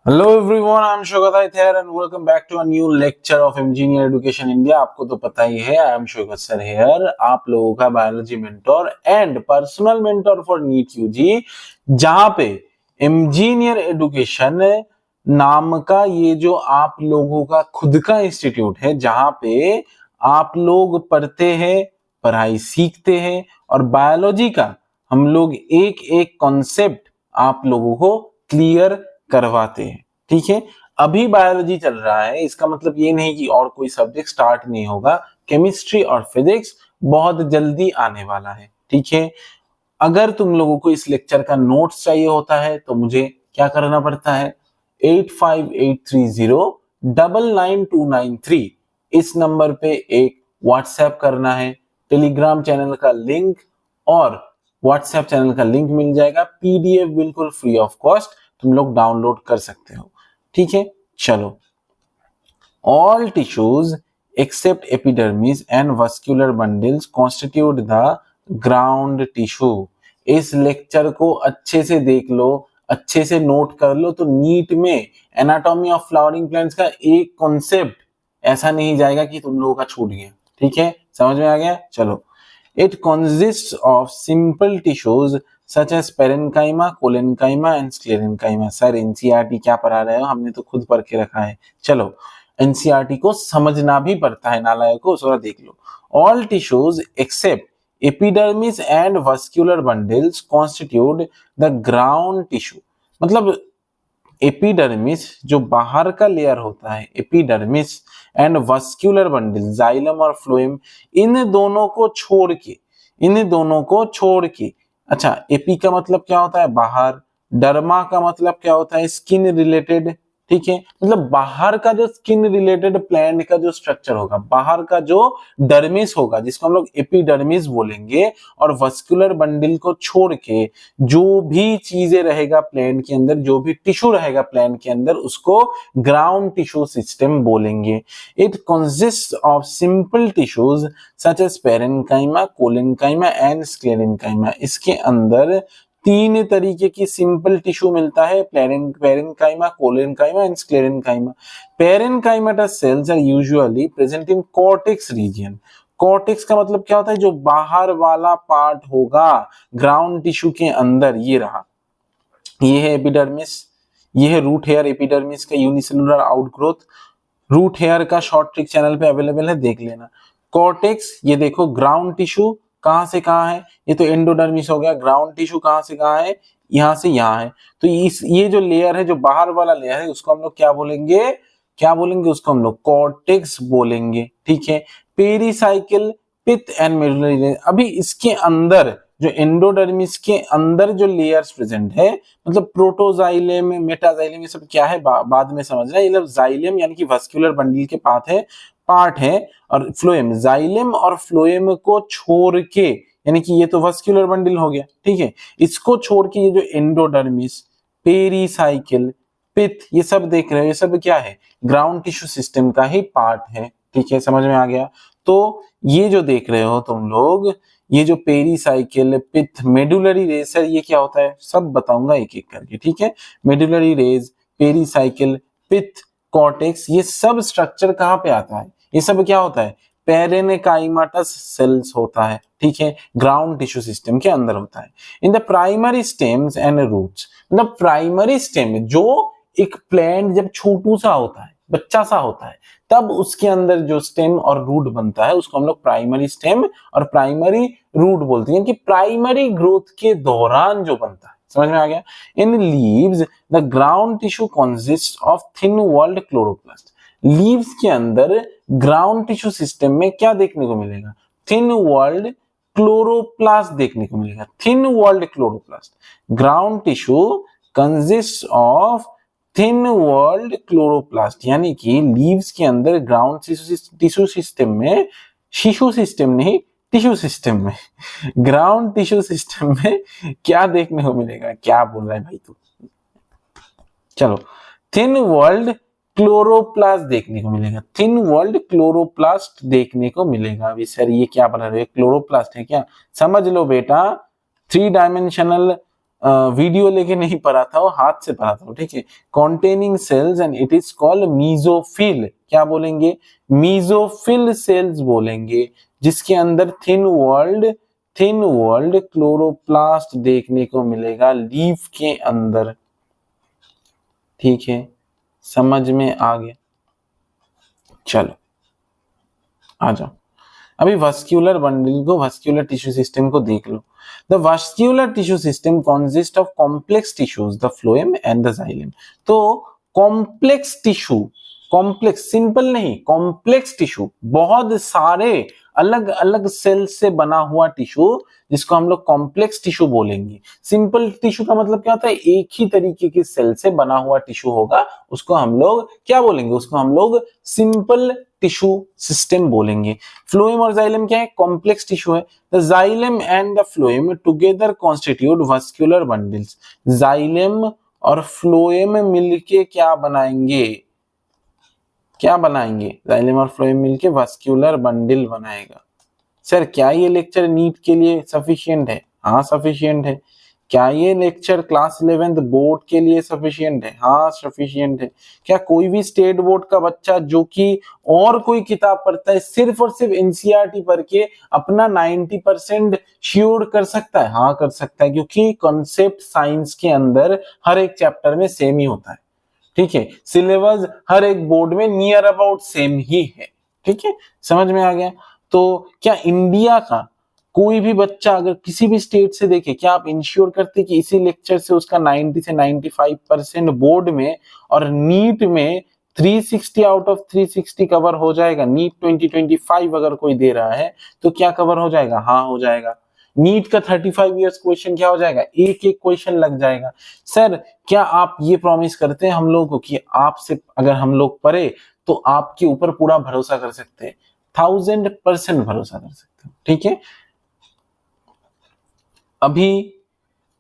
Hello everyone, I'm Shogat here and welcome back to a new lecture of Engineer Education India। आपको तो पता ही है, I am Saugat sir here, आप लोगों का biology mentor and personal mentor for NEET UG, जहां पे इंजीनियर एडुकेशन नाम का ये जो आप लोगों का खुद का इंस्टीट्यूट है, जहां पे आप लोग पढ़ते हैं, पढ़ाई सीखते हैं और बायोलॉजी का हम लोग एक एक कॉन्सेप्ट आप लोगों को क्लियर करवाते हैं। ठीक है, अभी बायोलॉजी चल रहा है, इसका मतलब ये नहीं कि और कोई सब्जेक्ट स्टार्ट नहीं होगा। केमिस्ट्री और फिजिक्स बहुत जल्दी आने वाला है। ठीक है, अगर तुम लोगों को इस लेक्चर का नोट्स चाहिए होता है तो मुझे क्या करना पड़ता है, 8583099293 इस नंबर पे एक व्हाट्सएप करना है। टेलीग्राम चैनल का लिंक और व्हाट्सएप चैनल का लिंक मिल जाएगा, पीडीएफ बिल्कुल फ्री ऑफ कॉस्ट तुम लोग डाउनलोड कर सकते हो। ठीक है, चलो। All tissues except epidermis and vascular bundles constitute the ground tissue. इस लेक्चर को अच्छे से देख लो, अच्छे से नोट कर लो, तो नीट में एनाटॉमी ऑफ फ्लावरिंग प्लांट्स का एक कॉन्सेप्ट ऐसा नहीं जाएगा कि तुम लोगों का छूट गया। ठीक है, समझ में आ गया? चलो। It consists of simple tissues such as parenchyma, collenchyma and sclerenchyma। Sir NCERT क्या पढ़ा रहे हो, हमने तो खुद पढ़ के रखा है। चलो, एनसीईआरटी को समझना भी पड़ता है नालायकों, थोड़ा देख लो। All tissues except epidermis and vascular bundles constitute the ground tissue। मतलब एपिडर्मिस जो बाहर का लेयर होता है, epidermis and vascular bundle, xylem और फ्लोएम, इन दोनों को छोड़ के, अच्छा, एपी का मतलब क्या होता है, बाहर। डर्मा का मतलब क्या होता है, स्किन रिलेटेड। ठीक है, मतलब बाहर का जो स्किन रिलेटेड प्लांट का जो स्ट्रक्चर होगा, बाहर का जो डर्मिस होगा, जिसको हम लोग एपिडर्मिस बोलेंगे, और वस्कुलर बंडल को छोड़ के जो भी चीजें रहेगा प्लांट के अंदर, जो भी टिश्यू रहेगा प्लांट के अंदर, उसको ग्राउंड टिश्यू सिस्टम बोलेंगे। It consist of simple tissues such as parenchyma, collenchyma and sclerenchyma. इसके अंदर तीन तरीके की सिंपल टिश्यू मिलता है, parenchyma, collenchyma and sclerenchyma. Parenchymatous cells are usually present in cortex region. Cortex का मतलब क्या होता है, जो बाहर वाला पार्ट होगा ग्राउंड टिश्यू के अंदर। ये रहा, ये है एपिडर्मिस, ये है रूट हेयर एपिडर्मिस का यूनिसेलुलर आउटग्रोथ। रूट हेयर का शॉर्ट ट्रिक चैनल पे अवेलेबल है, देख लेना। कॉर्टेक्स, ये देखो ग्राउंड टिश्यू कहां से कहां है, ये तो एंडोडर्मिस हो गया। ग्राउंड टिश्यू कहां से कहां है, यहां से यहां है। तो ये जो लेयर है, जो बाहर वाला लेयर है, उसको हम लोग क्या बोलेंगे, उसको हम लोग कॉर्टेक्स बोलेंगे। ठीक है, पेरीसाइकिल, पिथ एंड मेडुलरी। अभी इसके अंदर जो एंडोडर्मिस के अंदर जो लेयर्स प्रेजेंट है, मतलब प्रोटोजाइलम, मेटाजाइलम, ये सब क्या है बाद में समझना। ये लोग जाइलम यानी कि वस्कुलर बंडल के पार्ट है, और फ्लोएम, जाइलम और फ्लोएम को छोड़ के, यानी कि ये तो वस्कुलर बंडल हो गया। ठीक है, इसको छोड़ के ये जो एंडोडर्मिस, पेरीसाइकिल, पिथ, ये सब देख रहे हो, ये सब क्या है, ग्राउंड टिश्यू सिस्टम का ही पार्ट है। ठीक है, समझ में आ गया? तो ये जो देख रहे हो तुम लोग, ये जो पेरीसाइकिल, पिथ, मेडुलरी रेज, सर ये क्या होता है, सब बताऊंगा एक एक करके। ठीक है, मेडुलरी रेज, पेरीसाइकिल, पिथ, कॉर्टेक्स, ये सब स्ट्रक्चर कहां पे आता है, ये सब क्या होता है, पेरेन्काइमेटस सेल्स होता है। ठीक है, ग्राउंड टिश्यू सिस्टम के अंदर होता है। In the primary stems and roots, मतलब प्राइमरी स्टेम, जो एक प्लांट जब छोटू सा होता है, बच्चा सा होता है, तब उसके अंदर जो स्टेम और रूट बनता है, उसको हम लोग प्राइमरी स्टेम और प्राइमरी रूट बोलते हैं, कि प्राइमरी ग्रोथ के दौरान जो बनता है। समझ में आ गया? In leaves the ground tissue consist of thin walled chloroplast. Leaves के अंदर ग्राउंड टिश्यू सिस्टम में क्या देखने को मिलेगा, थिन वॉल्ड क्लोरोप्लास्ट देखने को मिलेगा। Thin walled chloroplast, ground tissue consist of thin walled chloroplast, यानी कि लीव्स के अंदर ग्राउंड टिश्यू सिस्टम में, टिश्यू सिस्टम नहीं, टिश्यू सिस्टम में, ग्राउंड टिश्यू सिस्टम में क्या देखने को मिलेगा, क्या बोल रहा है भाई तू? चलो, थिन वॉल्ड क्लोरोप्लास्ट देखने को मिलेगा, थिन वॉल्ड क्लोरोप्लास्ट देखने को मिलेगा। अभी सर ये क्या बना रहे, क्लोरोप्लास्ट है क्या? समझ लो बेटा, 3 डायमेंशनल वीडियो लेके नहीं पढ़ा था, वो हाथ से पढ़ा था, ठीक है। Containing cells and it is called mesophyll. क्या बोलेंगे? मीजोफिल सेल्स बोलेंगे, जिसके अंदर थिन वर्ल्ड क्लोरोप्लास्ट देखने को मिलेगा लीफ के अंदर, ठीक है। समझ में आ गया? चलो आ जाओ, अभी वस्क्यूलर बंडल को, वस्क्यूलर टिश्यू सिस्टम को देख लो। The vascular tissue system consist of complex tissues, the phloem and the xylem. तो कॉम्प्लेक्स टिश्यू, कॉम्प्लेक्स सिंपल नहीं, कॉम्प्लेक्स टिश्यू, बहुत सारे अलग अलग सेल से बना हुआ टिश्यू, जिसको हम लोग कॉम्प्लेक्स टिश्यू बोलेंगे। सिंपल टिश्यू का मतलब क्या होता है? एक ही तरीके की सेल से बना हुआ टिश्यू होगा, उसको हम लोग क्या बोलेंगे? उसको हम लोग सिंपल टिश्यू सिस्टम बोलेंगे। फ्लोएम और जाइलम क्या है? कॉम्प्लेक्स टिश्यू है। The xylem and the phloem together constitute vascular bundles. Xylem और फ्लोएम मिलके क्या बनाएंगे? क्या बनाएंगे? जाइलम और फ्लोएम मिलके वस्क्यूलर बंडल बनाएगा। सर क्या ये लेक्चर नीट के लिए सफिशिएंट है? हाँ सफिशिएंट है। क्या ये लेक्चर क्लास 11th बोर्ड के लिए सफिशिएंट है? हाँ सफिशिएंट है। क्या कोई भी स्टेट बोर्ड का बच्चा जो कि और कोई किताब पढ़ता है, सिर्फ और सिर्फ एनसीईआरटी पढ़ के अपना 90% श्योर कर सकता है? हाँ कर सकता है, क्योंकि कॉन्सेप्ट साइंस के अंदर हर एक चैप्टर में सेम ही होता है, ठीक है। सिलेबस हर एक बोर्ड में नियर अबाउट सेम ही है, ठीक है। समझ में आ गया? तो क्या इंडिया का कोई भी बच्चा अगर किसी भी स्टेट से देखे, क्या आप इंश्योर करते कि इसी लेक्चर से उसका 90 से 95% बोर्ड में और नीट में 360 आउट ऑफ 360 कवर हो जाएगा? नीट 2025 अगर कोई दे रहा है तो क्या कवर हो जाएगा? हाँ हो जाएगा। नीट का 35 इयर्स क्वेश्चन क्या हो जाएगा? एक एक क्वेश्चन लग जाएगा। सर क्या आप ये प्रॉमिस करते हैं हम लोगों को कि आपसे अगर हम लोग पढ़े तो आपके ऊपर पूरा भरोसा कर सकते हैं? 1000% भरोसा कर सकते हैं, ठीक है। अभी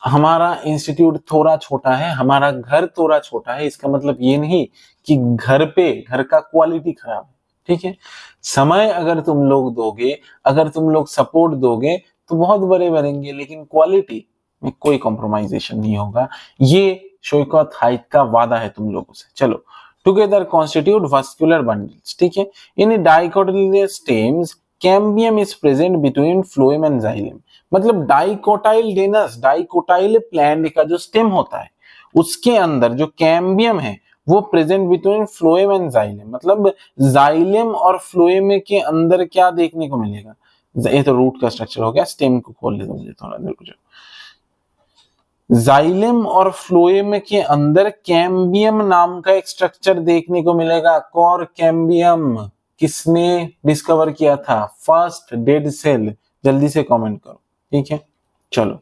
हमारा इंस्टीट्यूट थोड़ा छोटा है, हमारा घर थोड़ा छोटा है, इसका मतलब ये नहीं कि घर का क्वालिटी खराब है, ठीक है। समय अगर तुम लोग दोगे, अगर तुम लोग सपोर्ट दोगे तो बहुत बड़े बनेंगे, लेकिन क्वालिटी में कोई कॉम्प्रोमाइजेशन नहीं होगा। ये शौकत हाइट का वादा है तुम लोगों से। चलो, टुगेदर कॉन्स्टिट्यूट वस्कुलर बंडल्स, ठीक है। In dicotyledonous stems cambium is present between phloem and xylem. मतलब डाइकोटाइलडेनस, डाइकोटाइल प्लांट का जो स्टेम होता है उसके अंदर जो कैम्बियम है वो present between phloem and xylem. मतलब जाइलम और फ्लोएम के अंदर क्या देखने को मिलेगा? ये तो रूट का स्ट्रक्चर हो गया, स्टेम को खोल लेता मुझे थोड़ा देर रुको। जाइलम और फ्लोएम के अंदर कैम्बियम नाम का एक स्ट्रक्चर देखने को मिलेगा। कॉर कैम्बियम किसने डिस्कवर किया था? First dead cell. जल्दी से कमेंट करो, ठीक है। चलो,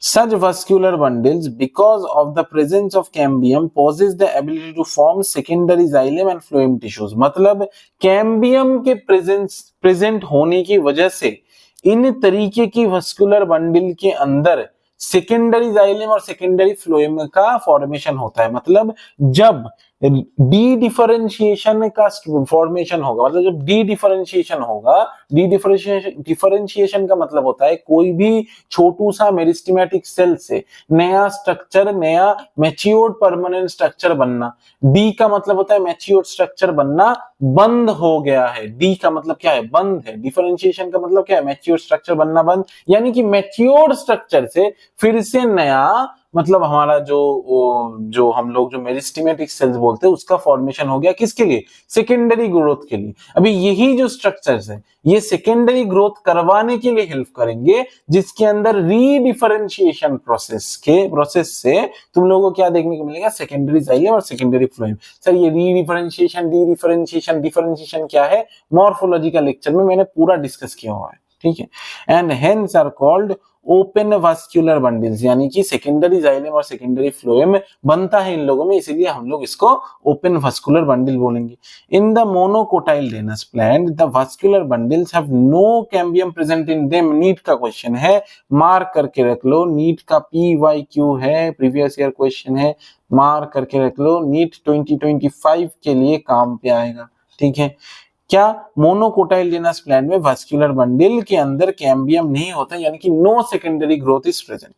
such vascular bundles because of the presence of cambium possess the ability to form secondary xylem and phloem tissues। मतलब कैम्बियम के प्रेजेंट होने की वजह से इन तरीके की वस्कुलर बंडल के अंदर सेकेंडरी जाइलम और सेकेंडरी फ्लोएम का फॉर्मेशन होता है। मतलब जब डी डिफरेंशिएशन का फॉर्मेशन होगा, मतलब जब डी डिफरेंशिएशन होगा, डी डिफरेंशिएशन का मतलब होता है कोई भी छोटू सा मेरिस्टेमेटिक सेल से नया स्ट्रक्चर, नया मैच्योर्ड परमानेंट स्ट्रक्चर बनना। डी का मतलब होता है मैच्योर्ड स्ट्रक्चर बनना बंद हो गया है। डी का मतलब क्या है? बंद है। डिफरेंशिएशन का मतलब क्या है? मैच्योर्ड स्ट्रक्चर बनना बंद, यानी कि मैच्योर्ड स्ट्रक्चर से फिर से नया, मतलब हमारा जो हम लोग जो मेरिस्टेमेटिक सेल्स बोलते हैं उसका फॉर्मेशन हो गया। किसके लिए? सेकेंडरी ग्रोथ के लिए। अभी यही जो स्ट्रक्चर्स है ये सेकेंडरी ग्रोथ करवाने के लिए हेल्प करेंगे, जिसके अंदर रीडिफरेंशिएशन प्रोसेस से तुम लोगों को क्या देखने को मिलेगा? सेकेंडरी जाइलम और सेकेंडरी फ्लोएम। सर ये रीडिफरेंशिएशन, डिफरेंशिएशन क्या है? मॉर्फोलॉजी का लेक्चर में मैंने पूरा डिस्कस किया हुआ है, ठीक है। And hence are called open vascular bundles, यानी कि सेकेंडरी जाइलम और सेकेंडरी फ्लोएम बनता है इन लोगों में, इसीलिए हम लोग इसको ओपन वास्कुलर बंडल बोलेंगे। In the monocotyledonous plant the vascular bundles have no cambium present in them. NEET का क्वेश्चन है, मार्क करके रख लो। नीट का PYQ है, प्रीवियस ईयर क्वेश्चन है, मार्क करके रख लो। नीट 2025 के लिए काम पे आएगा, ठीक है। क्या मोनोकोटाइलडेनस प्लांट में वास्कुलर बंडल के अंदर कैम्बियम नहीं होता, यानी कि no secondary growth is present.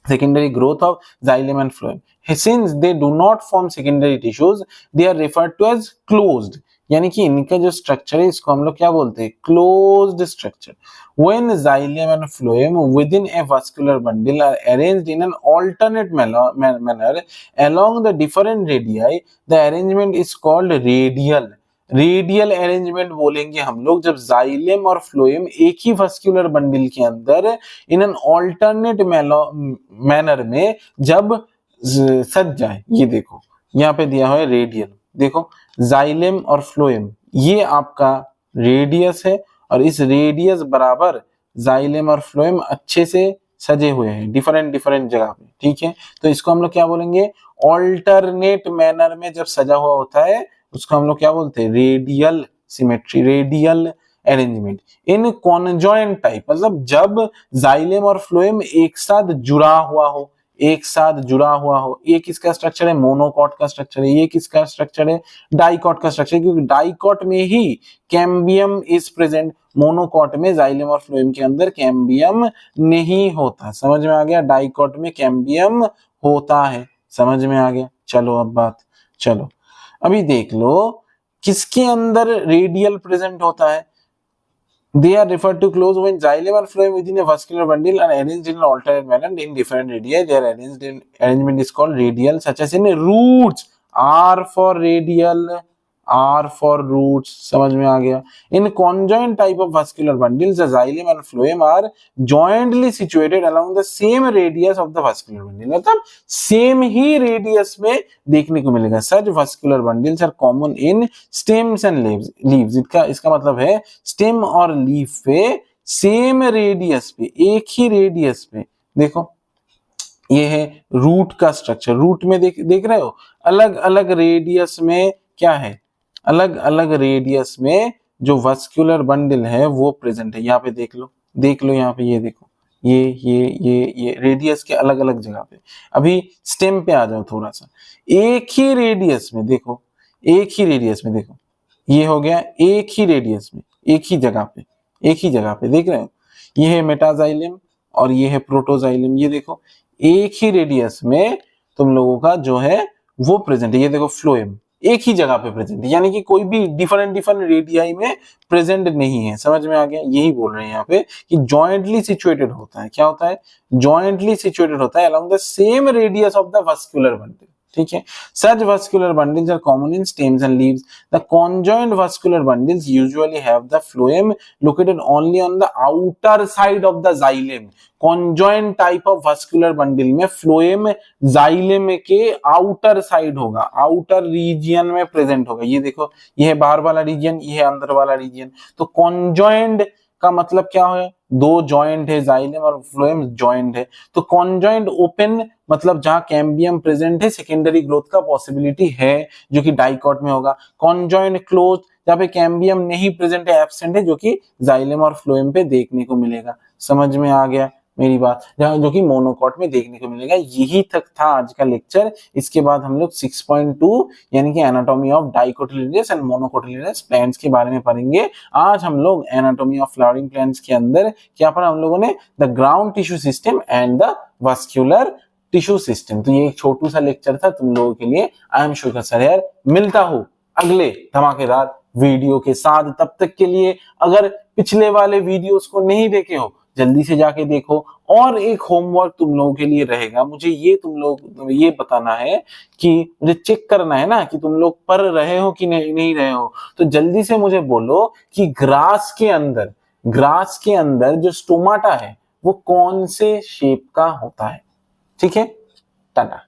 secondary growth of xylem and phloem. Since they do not form secondary tissues, they are referred to as closed. यानी कि इनका जो स्ट्रक्चर है इसको हम लोग क्या बोलते हैं, closed structure. When xylem and phloem within a vascular bundle are arranged in an alternate manner along the different radii, the arrangement is called radial. Radial arrangement बोलेंगे हम लोग जब जाइलेम और फ्लोएम एक ही वस्कुलर बंडल के अंदर in an alternate manner में जब सज जाए. ये देखो यहाँ पे दिया हुआ है रेडियल. देखो जाइलेम और फ्लोएम ये आपका रेडियस है और इस रेडियस बराबर जाइलेम और फ्लोएम अच्छे से सजे हुए हैं डिफरेंट डिफरेंट जगह पे. ठीक है, तो इसको हम लोग क्या बोलेंगे, ऑल्टरनेट मैनर में जब सजा हुआ होता है उसको हम लोग क्या बोलते हैं, रेडियल सिमेट्री, रेडियल अरेंजमेंट. इन कॉन्जॉइंट टाइप मतलब जब जाइलेम और फ्लोएम एक साथ जुड़ा हुआ हो, एक साथ जुड़ा हुआ हो. ये किसका स्ट्रक्चर है, मोनोकॉट का स्ट्रक्चर है. ये किसका स्ट्रक्चर है, डाइकॉट का स्ट्रक्चर है, क्योंकि डाइकॉट में ही कैम्बियम इज प्रेजेंट. मोनोकॉट में जाइलेम और फ्लोएम के अंदर कैम्बियम नहीं होता. समझ में आ गया, डाइकॉट में कैम्बियम होता है. समझ में आ गया. चलो अब बात, चलो अभी देख लो किसके अंदर रेडियल प्रेजेंट होता है. They are referred to close when xylem or phloem within a vascular bundle are arranged in an alternate manner in different radii. Their arrangement is called radial, such as in roots. R for radial, R for roots. समझ में आ गया. In conjoint type of vascular bundles, the xylem and phloem are jointly situated along the same radius of the vascular bundle. मतलब same ही radius में देखने को मिलेगा. Such vascular bundles are common in stems and leaves. इसका मतलब है stem और leaf पे same radius पे, एक ही radius पे. देखो ये है रूट का स्ट्रक्चर. रूट में देख रहे हो अलग अलग रेडियस में क्या है, अलग अलग रेडियस में जो वस्कुलर बंडल है वो प्रेजेंट है. यहाँ पे देख लो यहाँ पे ये देखो ये रेडियस के अलग अलग जगह पे. अभी स्टेम पे आ जाओ थोड़ा सा. एक ही रेडियस में देखो, एक ही रेडियस में देखो, ये हो गया एक ही रेडियस में एक ही जगह पे देख रहे हो. ये है मेटाजाइलम और ये है प्रोटोजाइलम. ये देखो एक ही रेडियस में तुम लोगों का जो है वो प्रेजेंट है. ये देखो फ्लोएम एक ही जगह पे प्रेजेंट है, यानी कि कोई भी डिफरेंट रेडियाई में प्रेजेंट नहीं है. समझ में आ गया. यही बोल रहे हैं यहाँ पे कि जॉइंटली सिचुएटेड होता है. क्या होता है, जॉइंटली सिचुएटेड होता है along the same radius of the vascular bundle. ठीक है. Such vascular bundles are common in stems and leaves. The conjoined vascular bundles usually have the phloem located only on the outer side of the xylem. Conjoined type of vascular bundle में phloem xylem के outer side होगा, outer region में present होगा. ये देखो ये है बाहर वाला region, ये है अंदर वाला region. तो conjoined का मतलब क्या है, दो जॉइंट है, जाइलम और फ्लोएम जॉइंट है. तो कॉन्जॉइंट ओपन मतलब जहां कैम्बियम प्रेजेंट है, सेकेंडरी ग्रोथ का पॉसिबिलिटी है जो कि डाइकॉट में होगा. कॉन्जॉइंट क्लोज जहां पे कैम्बियम नहीं प्रेजेंट है, एब्सेंट है, जो कि जाइलम और फ्लोएम पे देखने को मिलेगा. समझ में आ गया मेरी बात, जो कि मोनोकॉट में देखने को मिलेगा. यही तक था आज का लेक्चर. इसके बाद हम लोग 6.2 यानी कि anatomy of dicotyledonous and monocotyledonous plants के बारे में पढ़ेंगे. आज हम लोग एनाटॉमी ऑफ फ्लावरिंग प्लांट्स के अंदर क्या पढ़ा हम लोगों ने, the ground tissue system and the vascular tissue system. तो ये एक छोटू सा लेक्चर था तुम लोगों के लिए. आई एम शुगर सर यार, मिलता हूँ अगले धमाकेदार वीडियो के साथ. तब तक के लिए अगर पिछले वाले वीडियोस को नहीं देखे हो जल्दी से जाके देखो. और एक होमवर्क तुम लोगों के लिए रहेगा, मुझे ये तुम लोग ये बताना है कि मुझे चेक करना है ना कि तुम लोग पढ़ रहे हो कि नहीं रहे हो. तो जल्दी से मुझे बोलो कि ग्रास के अंदर जो स्टोमाटा है वो कौन से शेप का होता है. ठीक है, टाटा.